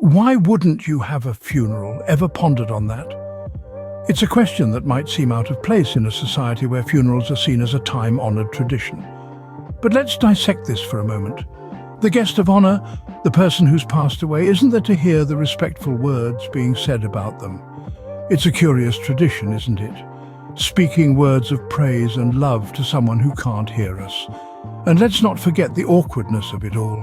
Why wouldn't you have a funeral? Ever pondered on that? It's a question that might seem out of place in a society where funerals are seen as a time-honored tradition. But let's dissect this for a moment. The guest of honor, the person who's passed away, isn't there to hear the respectful words being said about them. It's a curious tradition, isn't it? Speaking words of praise and love to someone who can't hear us. And let's not forget the awkwardness of it all.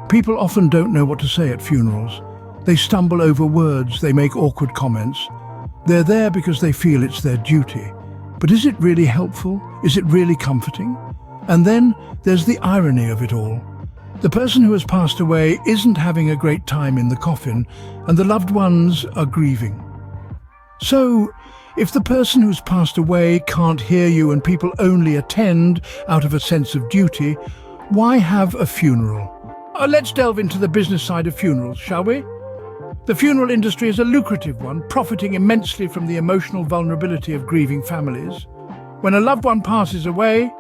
People often don't know what to say at funerals. They stumble over words, they make awkward comments. They're there because they feel it's their duty. But is it really helpful? Is it really comforting? And then there's the irony of it all. The person who has passed away isn't having a great time in the coffin, and the loved ones are grieving. So, if the person who's passed away can't hear you and people only attend out of a sense of duty, why have a funeral? Let's delve into the business side of funerals, shall we? The funeral industry is a lucrative one, profiting immensely from the emotional vulnerability of grieving families. When a loved one passes away,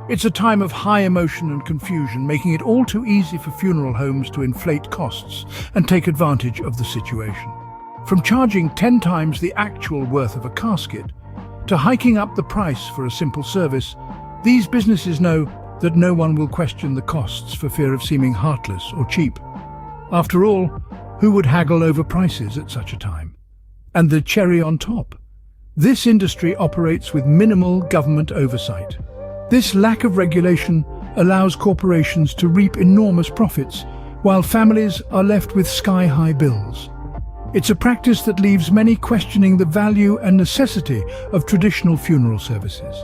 it's a time of high emotion and confusion, making it all too easy for funeral homes to inflate costs and take advantage of the situation. From charging 10 times the actual worth of a casket to hiking up the price for a simple service, these businesses know that no one will question the costs for fear of seeming heartless or cheap. After all, who would haggle over prices at such a time? And the cherry on top, this industry operates with minimal government oversight. This lack of regulation allows corporations to reap enormous profits, while families are left with sky-high bills. It's a practice that leaves many questioning the value and necessity of traditional funeral services.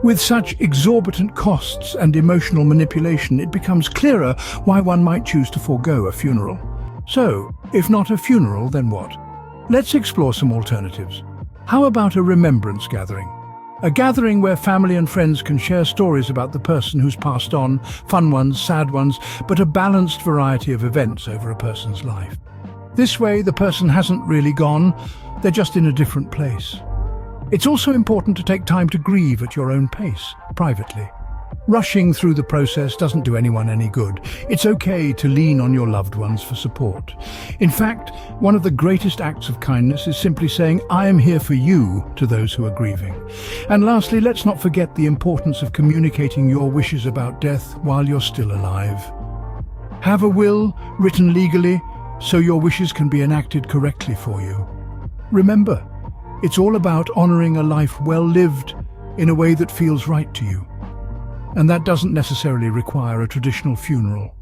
With such exorbitant costs and emotional manipulation, it becomes clearer why one might choose to forego a funeral. So, if not a funeral, then what? Let's explore some alternatives. How about a remembrance gathering? A gathering where family and friends can share stories about the person who's passed on, fun ones, sad ones, but a balanced variety of events over a person's life. This way, the person hasn't really gone, they're just in a different place. It's also important to take time to grieve at your own pace, privately. Rushing through the process doesn't do anyone any good. It's okay to lean on your loved ones for support. In fact, one of the greatest acts of kindness is simply saying, "I am here for you," to those who are grieving. And lastly, let's not forget the importance of communicating your wishes about death while you're still alive. Have a will written legally so your wishes can be enacted correctly for you. Remember, it's all about honoring a life well lived in a way that feels right to you. And that doesn't necessarily require a traditional funeral.